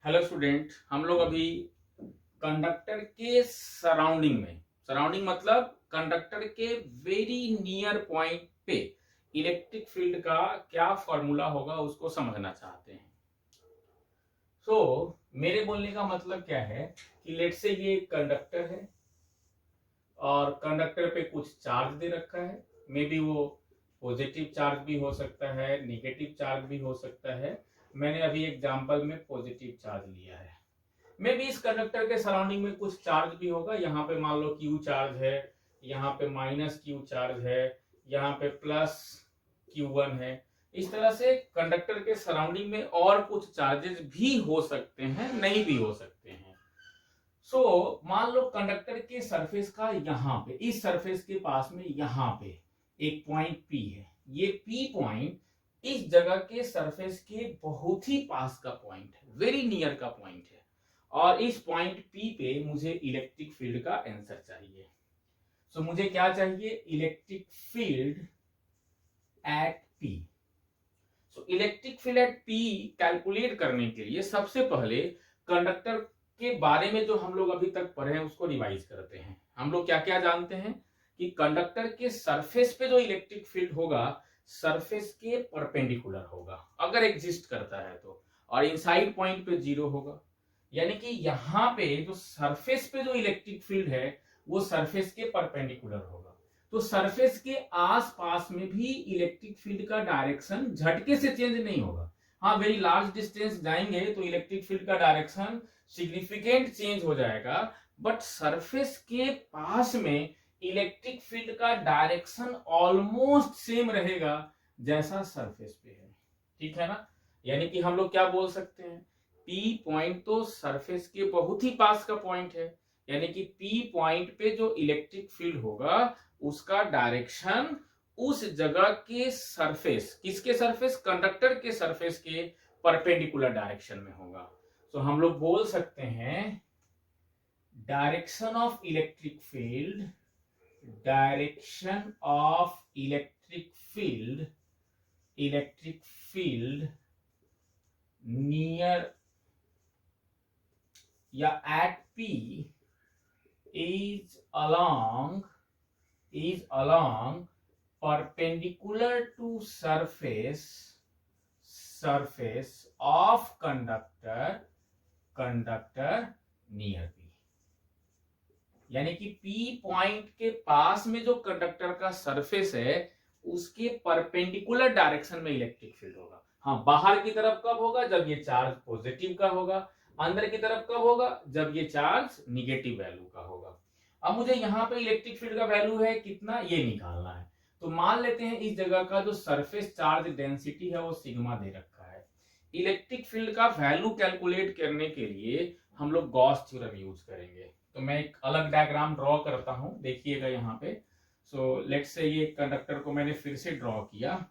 Hello student, हम लोग अभी कंडक्टर के सराउंडिंग मतलब कंडक्टर के वेरी नियर पॉइंट पे इलेक्ट्रिक फील्ड का क्या फॉर्मूला होगा उसको समझना चाहते हैं। मेरे बोलने का मतलब क्या है कि लेट से ये कंडक्टर है और कंडक्टर पे कुछ चार्ज दे रखा है। मे बी वो पॉजिटिव चार्ज भी हो सकता है, निगेटिव चार्ज भी हो सकता है। मैंने अभी एग्जांपल में पॉजिटिव चार्ज लिया है। मे बी इस कंडक्टर के सराउंडिंग में कुछ चार्ज भी होगा। यहाँ पे मान लो क्यू चार्ज है, यहाँ पे माइनस क्यू चार्ज है, यहाँ पे प्लस Q1 है। इस तरह से कंडक्टर के सराउंडिंग में और कुछ चार्जेस भी हो सकते हैं, नहीं भी हो सकते हैं। मान लो कंडक्टर के सरफेस का यहाँ पे, इस सरफेस के पास में यहाँ पे एक पॉइंट P है। ये P पॉइंट इस जगह के सरफेस के बहुत ही पास का पॉइंट है, वेरी नियर का पॉइंट है। और इस पॉइंट P पे मुझे इलेक्ट्रिक फील्ड का आंसर चाहिए। मुझे क्या चाहिए? Electric field at P। Electric field at P calculate करने के लिए सबसे पहले कंडक्टर के बारे में जो हम लोग अभी तक पढ़े हैं उसको रिवाइज करते हैं। हम लोग क्या क्या जानते हैं कि कंडक्टर के सरफेस पे जो इलेक्ट्रिक फील्ड होगा सरफेस के परपेंडिकुलर होगा अगर एग्जिस्ट करता है तो, और इनसाइड पॉइंट पे 0 होगा। यानी कि यहाँ पे जो सरफेस पे जो इलेक्ट्रिक फील्ड है वो सरफेस के परपेंडिकुलर होगा। तो सरफेस के आसपास में भी इलेक्ट्रिक फील्ड का डायरेक्शन झटके से चेंज नहीं होगा। हाँ, वेरी लार्ज डिस्टेंस जाएंगे तो इलेक्ट्रिक फील्ड का डायरेक्शन सिग्निफिकेंट चेंज हो जाएगा, बट सरफेस के पास में इलेक्ट्रिक फील्ड का डायरेक्शन ऑलमोस्ट सेम रहेगा जैसा सरफेस पे है। ठीक है ना? यानी कि हम लोग क्या बोल सकते हैं, पी पॉइंट तो सरफेस के बहुत ही पास का पॉइंट है। यानी कि पी पॉइंट पे जो इलेक्ट्रिक फील्ड होगा उसका डायरेक्शन उस जगह के सरफेस, किसके सरफेस? कंडक्टर के सरफेस के परपेंडिकुलर डायरेक्शन में होगा। हम लोग बोल सकते हैं direction of electric field, direction of electric field near या eight P is along perpendicular to surface of conductor near P। यानी कि P पॉइंट के पास में जो कंडक्टर का सरफेस है उसके परपेंडिकुलर डायरेक्शन में इलेक्ट्रिक फील्ड होगा। हाँ, बाहर की तरफ कब होगा? जब ये चार्ज पॉजिटिव का होगा। अंदर की तरफ कब होगा? जब ये चार्ज निगेटिव वैल्यू का होगा। अब मुझे यहाँ पे इलेक्ट्रिक फील्ड का वैल्यू है कितना, ये निकालना है। तो मान लेते हैं इस जगह का जो सरफेस चार्ज डेंसिटी है वो सिग्मा दे रखा है। इलेक्ट्रिक फील्ड का वैल्यू कैलकुलेट करने के लिए हम लोग गॉस थ्योरम यूज करेंगे। तो मैं एक अलग डायग्राम ड्रॉ करता हूं, देखिएगा यहाँ पे। लेट्स से ये कंडक्टर को मैंने फिर से ड्रॉ किया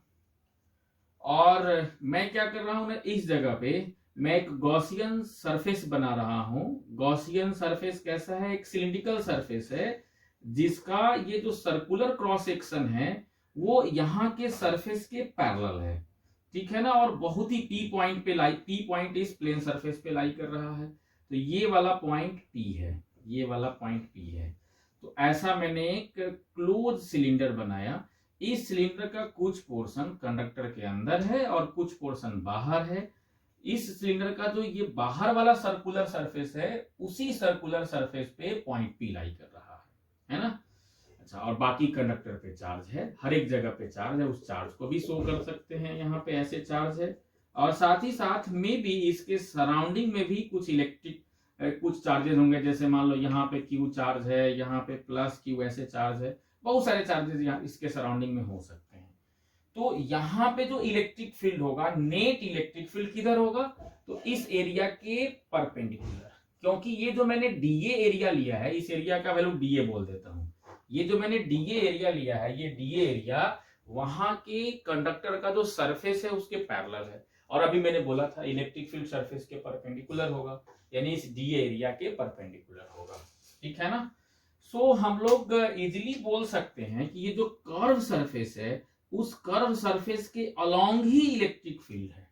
और मैं क्या कर रहा हूं ना, इस जगह पे मैं एक गॉसियन सरफेस बना रहा हूं। गॉसियन सरफेस कैसा है? एक सिलिंड्रिकल सरफेस है जिसका ये जो सर्कुलर क्रॉस सेक्शन है वो यहाँ के सरफेस के पैरेलल है। ठीक है ना? और बहुत ही P पॉइंट पे लाई, P पॉइंट इस प्लेन सरफेस पे लाई कर रहा है। तो ये वाला पॉइंट P है, ये वाला पॉइंट P है। तो ऐसा मैंने एक क्लोज सिलेंडर बनाया। इस सिलेंडर का कुछ पोर्शन कंडक्टर के अंदर है और कुछ पोर्शन बाहर है। इस सिलेंडर का जो ये बाहर वाला सर्कुलर सरफेस है उसी सर्कुलर सरफेस पे पॉइंट P लाई कर रहा है ना? अच्छा, और बाकी कंडक्टर पे चार्ज है, हर एक जगह पे चार्ज है, उस चार्ज को भी शो कर सकते हैं। यहाँ पे ऐसे चार्ज है और साथ ही साथ में भी इसके सराउंडिंग में भी कुछ इलेक्ट्रिक कुछ चार्जेस होंगे। जैसे मान लो यहाँ पे Q चार्ज है, यहाँ पे प्लस Q ऐसे चार्ज है, बहुत सारे चार्जेस यहाँ इसके सराउंडिंग में हो सकते हैं। तो यहाँ पे जो इलेक्ट्रिक फील्ड होगा, नेट इलेक्ट्रिक फील्ड किधर होगा? तो इस एरिया के परपेंडिकुलर। क्योंकि ये जो मैंने DA एरिया लिया है, इस एरिया का वैल्यू DA बोल देता हूं। ये जो मैंने DA एरिया लिया है, ये DA एरिया वहां के कंडक्टर का जो सरफेस है उसके पैरेलल है। और अभी मैंने बोला था इलेक्ट्रिक फील्ड सरफेस के परपेंडिकुलर होगा, यानी इस DA एरिया के परपेंडिकुलर होगा। ठीक है ना? हम लोग इजीली बोल सकते हैं कि ये जो कर्व सरफेस है उस कर्व सरफेस के अलोंग ही इलेक्ट्रिक फील्ड है।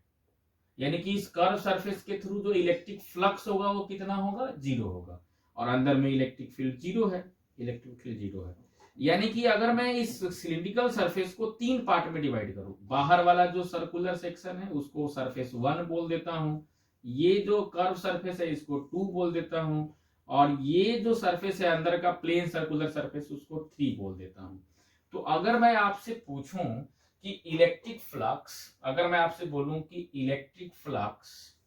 यानी कि इस कर्व सरफेस के थ्रू जो इलेक्ट्रिक फ्लक्स होगा वो कितना होगा, 0 होगा, और अंदर में इलेक्ट्रिक फील्ड 0 है, इलेक्ट्रिक फील्ड 0 है। यानी कि अगर मैं इस सिलिंड्रिकल सरफेस को 3 पार्ट में डिवाइड करूं, बाहर वाला जो सर्कुलर सेक्शन है उसको सरफेस 1 बोल देता हूं, ये जो कर्व सरफेस है इसको 2 बोल देता हूं, और ये जो सरफेस है अंदर का प्लेन सर्कुलर सरफेस उसको 3 बोल देता हूं। तो अगर मैं आपसे पूछूं कि इलेक्ट्रिक फ्लक्स, अगर मैं आपसे बोलूं कि इलेक्ट्रिक फ्लक्स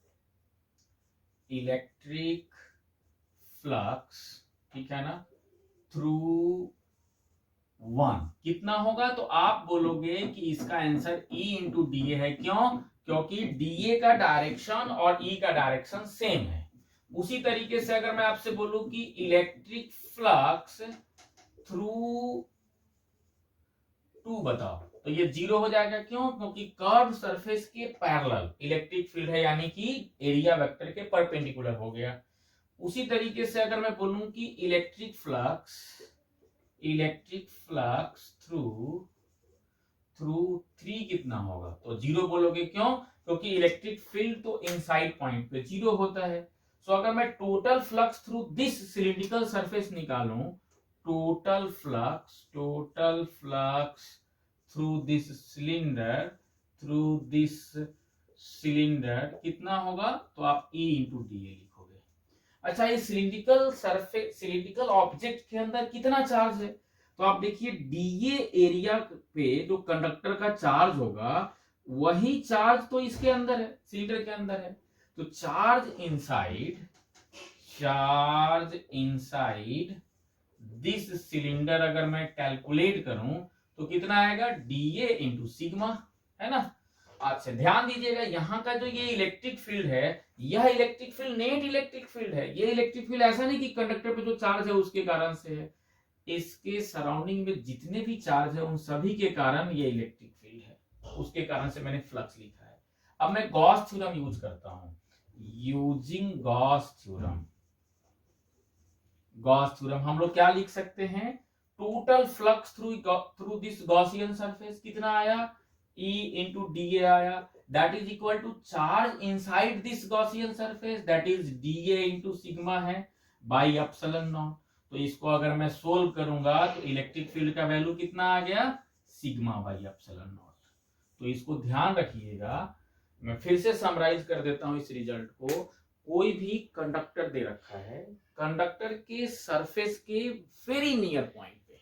ठीक है ना, थ्रू 1 कितना होगा, तो आप बोलोगे कि इसका आंसर E इंटू डी है। क्यों? क्योंकि डीए का डायरेक्शन और E का डायरेक्शन सेम है। उसी तरीके से अगर मैं आपसे बोलूं कि इलेक्ट्रिक फ्लक्स थ्रू 2 बताओ, तो ये 0 हो जाएगा। क्यों? क्योंकि कर्व सरफेस के पैरेलल इलेक्ट्रिक फील्ड है, यानी कि एरिया वेक्टर के परपेंडिकुलर हो गया। उसी तरीके से अगर मैं बोलूं कि इलेक्ट्रिक फ्लक्स थ्रू 3 कितना होगा, तो 0 बोलोगे। क्यों? क्योंकि इलेक्ट्रिक फील्ड तो इनसाइड पॉइंट पे 0 होता है। सो अगर मैं total flux through this cylindrical surface निकालूं, total flux through this cylinder कितना होगा, तो आप E इंटू डी लिखोगे। अच्छा, ये सिलिंड्रिकल ऑब्जेक्ट के अंदर कितना चार्ज है, तो आप देखिए डीए एरिया पे जो कंडक्टर का चार्ज होगा वही चार्ज तो इसके अंदर है, सिलेंडर के अंदर है। तो चार्ज इनसाइड दिस सिलेंडर अगर मैं कैलकुलेट करूं तो कितना आएगा, डीए इंटू सिग्मा, है ना। अच्छा, ध्यान दीजिएगा यहाँ का जो ये इलेक्ट्रिक फील्ड है, यह electric field net electric field है। ये इलेक्ट्रिक फील्ड ऐसा नहीं कि कंडक्टर पे जो चार्ज है उसके कारण से है, इसके सराउंडिंग में जितने भी चार्ज है उन सभी के कारण ये इलेक्ट्रिक फील्ड है, उसके कारण से मैंने फ्लक्स लिखा है। अब मैं गॉस थ्योरम यूज करता हूं, यूजिंग गॉस थ्योरम हम लोग क्या लिख सकते हैं, total flux through this Gaussian surface कितना आया, E इंटू डी आया, that is equal to charge inside this Gaussian surface, that is D A into sigma है बाई एप्सिलॉन नॉट। तो इसको अगर मैं सोल्व करूंगा तो इलेक्ट्रिक फील्ड का वैल्यू कितना आ गया, सिग्मा बाई एप्सिलॉन नॉट। तो इसको ध्यान रखिएगा, मैं फिर से समराइज कर देता हूं इस रिजल्ट को। कोई भी कंडक्टर दे रखा है, कंडक्टर के सरफेस के वेरी नियर पॉइंट पे,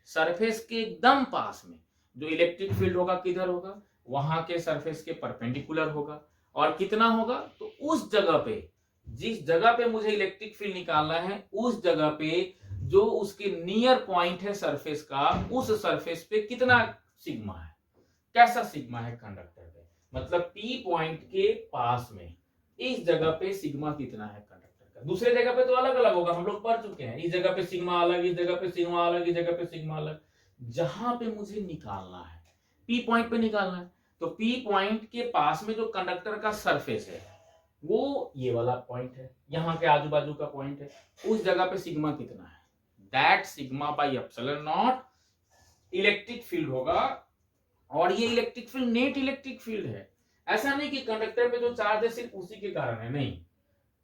सरफेस के एकदम पास में जो इलेक्ट्रिक फील्ड होगा किधर होगा, वहां के सरफेस के परपेंडिकुलर होगा। और कितना होगा, तो उस जगह पे, जिस जगह पे मुझे इलेक्ट्रिक फील्ड निकालना है उस जगह पे जो उसके नियर पॉइंट है सरफेस का, उस सरफेस पे कितना सिग्मा है, कैसा सिग्मा है कंडक्टर पे, मतलब पी पॉइंट के पास में इस जगह पे सिग्मा कितना है कंडक्टर का। दूसरे जगह पे तो अलग अलग होगा, हम लोग पढ़ चुके हैं, इस जगह पे सिग्मा अलग, इस जगह पे सिग्मा अलग, इस जगह पे सिग्मा अलग। जहां पे मुझे निकालना है, पी पॉइंट पे निकालना है, तो पी पॉइंट के पास में जो कंडक्टर का सरफेस है वो ये वाला पॉइंट है, यहाँ के आजू बाजू का पॉइंट है, उस जगह पे सिग्मा कितना है, that sigma by epsilon not electric field होगा। और ये electric field net electric field है, ऐसा नहीं कि कंडक्टर पे जो चार्ज है सिर्फ उसी के कारण है, नहीं,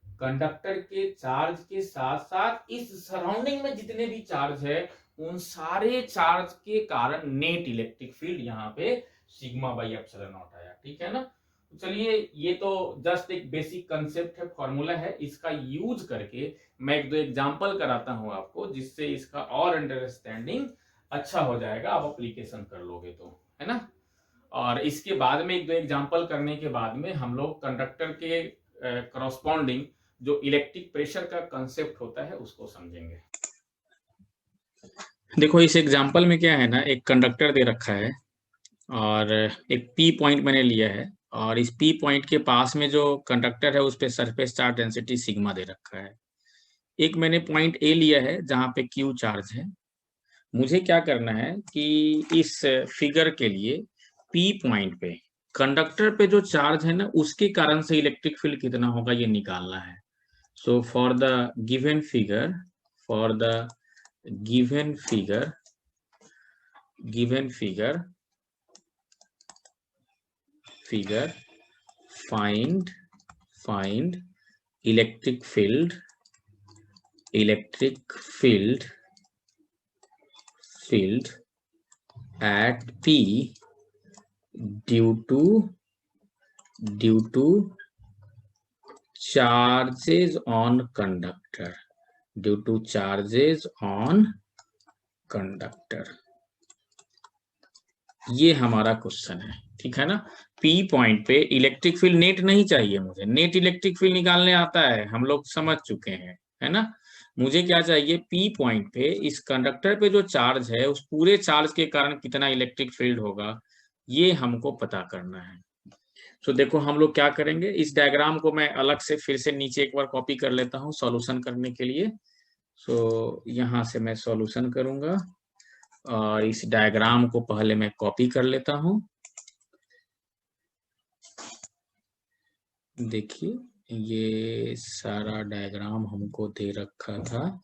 कंडक्टर के चार्ज के साथ साथ इस सराउंडिंग में जितने भी चार्ज है उन सारे चार्ज के कारण नेट इलेक्ट्रिक फील्ड यहाँ पे सिग्मा बाई एप्सिलॉन नॉट आया, ठीक है ना। तो चलिए, ये तो जस्ट एक बेसिक कंसेप्ट है, फॉर्मूला है, इसका यूज करके मैं एक दो एग्जांपल कराता हूं आपको, जिससे इसका और अंडरस्टैंडिंग अच्छा हो जाएगा, आप एप्लीकेशन कर लोगे तो, है ना। और इसके बाद में एक दो एग्जांपल करने के बाद में हम लोग कंडक्टर के करस्पॉन्डिंग जो इलेक्ट्रिक प्रेशर का कंसेप्ट होता है उसको समझेंगे। देखो, इस एग्जांपल में क्या है ना, एक कंडक्टर दे रखा है और एक पी पॉइंट मैंने लिया है, और इस पी पॉइंट के पास में जो कंडक्टर है उस पे सरफेस चार्ज डेंसिटी सिग्मा दे रखा है। एक मैंने पॉइंट ए लिया है जहां पे क्यू चार्ज है। मुझे क्या करना है कि इस फिगर के लिए पी पॉइंट पे कंडक्टर पे जो चार्ज है ना उसके कारण से इलेक्ट्रिक फील्ड कितना होगा ये निकालना है। So for the given figure find electric field at P due to charges on conductor, ये हमारा क्वेश्चन है, ठीक है ना। पी पॉइंट पे इलेक्ट्रिक फील्ड, नेट नहीं चाहिए मुझे, नेट इलेक्ट्रिक फील्ड निकालने आता है, हम लोग समझ चुके हैं, है ना। मुझे क्या चाहिए, पी पॉइंट पे इस कंडक्टर पे जो चार्ज है उस पूरे चार्ज के कारण कितना इलेक्ट्रिक फील्ड होगा, ये हमको पता करना है। तो देखो हम लोग क्या करेंगे, इस डायग्राम को मैं अलग से फिर से नीचे एक बार कॉपी कर लेता हूँ सॉल्यूशन करने के लिए। सो यहाँ से मैं सॉल्यूशन करूंगा और इस डायग्राम को पहले मैं कॉपी कर लेता हूं। देखिए ये सारा डायग्राम हमको दे रखा था,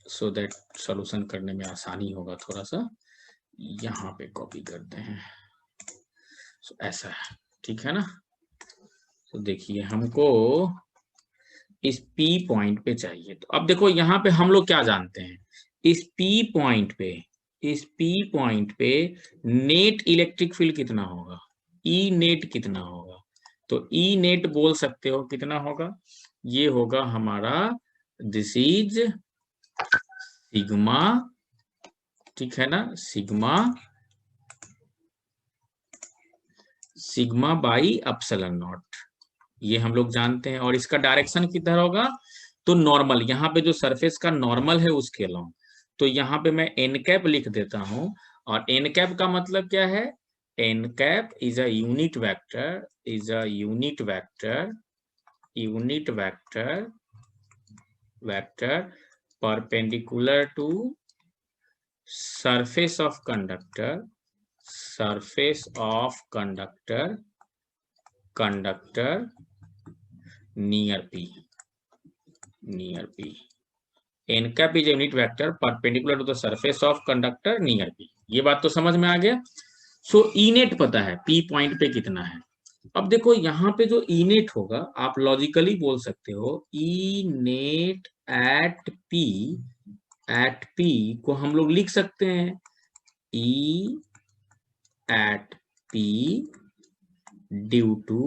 सो दैट सॉल्यूशन करने में आसानी होगा थोड़ा सा। यहाँ पे कॉपी करते हैं, ऐसा है, ठीक है ना। तो देखिए हमको इस P पॉइंट पे चाहिए, तो अब देखो यहाँ पे हम लोग क्या जानते हैं, इस P पॉइंट पे नेट इलेक्ट्रिक फील्ड कितना होगा, E नेट कितना होगा। तो E नेट बोल सकते हो कितना होगा, ये होगा हमारा, दिस इज सिग्मा, ठीक है ना, सिग्मा बाई एप्सिलॉन नॉट, ये हम लोग जानते हैं। और इसका डायरेक्शन किधर होगा, तो नॉर्मल, यहाँ पे जो सरफेस का नॉर्मल है उसके अलावा, तो यहाँ पे मैं एन कैप लिख देता हूं। और एन कैप का मतलब क्या है, N cap is a unit vector perpendicular to surface of conductor near P. n cap is a unit vector perpendicular to the surface of conductor near P. ये बात तो समझ में आ गया। सो ई नेट पता है P पॉइंट पे कितना है। अब देखो यहाँ पे जो ई नेट होगा, आप लॉजिकली बोल सकते हो ई नेट एट P को हम लोग लिख सकते हैं E at P due to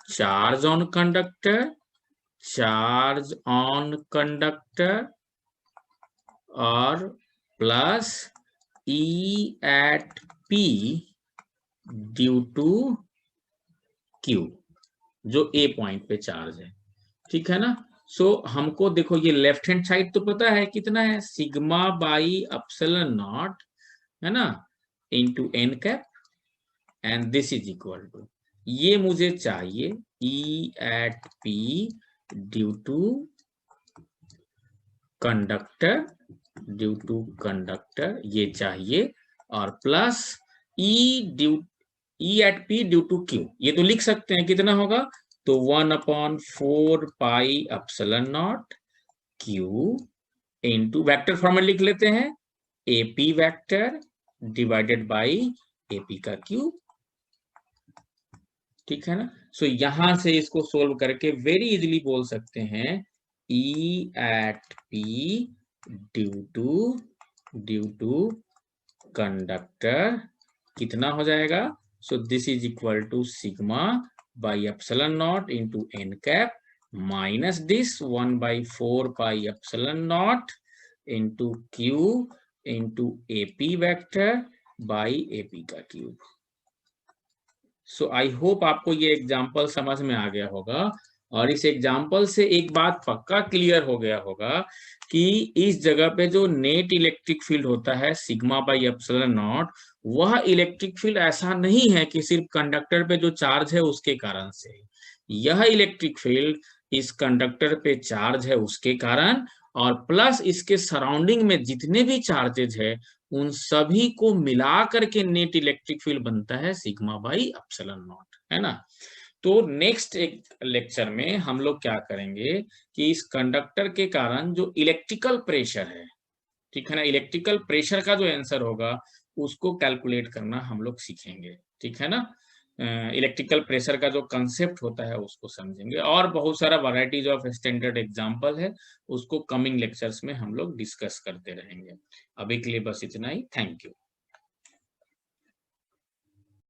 charge on conductor और plus E at P due to Q, जो A पॉइंट पे चार्ज है, ठीक है ना। सो हमको देखो ये लेफ्ट हैंड साइड तो पता है कितना है, सिग्मा बाई एप्सिलॉन नॉट, है ना, into N cap, and this is equal to, ये मुझे चाहिए E at P due to conductor, ये चाहिए, और plus E at P due to Q, ये तो लिख सकते हैं कितना होगा, तो 1/4 pi epsilon not Q into, vector form में लिख लेते हैं, AP vector divided by AP का क्यूब, ठीक है ना। सो यहां से इसको सोल्व करके वेरी इजीली बोल सकते हैं E at P due to conductor कितना हो जाएगा, so this is equal to sigma by epsilon naught into N cap minus this 1/4 pi epsilon naught into Q into AP vector by AP का cube. So I hope आपको ये example समझ में आ गया होगा, और इस एग्जाम्पल से एक बात पक्का क्लियर हो गया होगा कि इस जगह पे जो नेट इलेक्ट्रिक फील्ड होता है सिग्मा बाई एप्सिलॉन नॉट, वह इलेक्ट्रिक फील्ड ऐसा नहीं है कि सिर्फ कंडक्टर पे जो चार्ज है उसके कारण से, यह इलेक्ट्रिक फील्ड इस कंडक्टर पे चार्ज है उसके कारण, और प्लस इसके सराउंडिंग में जितने भी चार्जेज है उन सभी को मिला करके नेट इलेक्ट्रिक फील्ड बनता है सिग्मा बाई एप्सिलॉन नॉट, है ना। तो नेक्स्ट एक लेक्चर में हम लोग क्या करेंगे कि इस कंडक्टर के कारण जो इलेक्ट्रिकल प्रेशर है, ठीक है ना। इलेक्ट्रिकल प्रेशर का जो आंसर होगा उसको कैलकुलेट करना हम लोग सीखेंगे, ठीक है ना। इलेक्ट्रिकल प्रेशर का जो कंसेप्ट होता है उसको समझेंगे, और बहुत सारा वैरायटीज ऑफ स्टैंडर्ड एग्जांपल है, उसको कमिंग लेक्चर्स में हम लोग डिस्कस करते रहेंगे। अभी के लिए बस इतना ही, थैंक यू।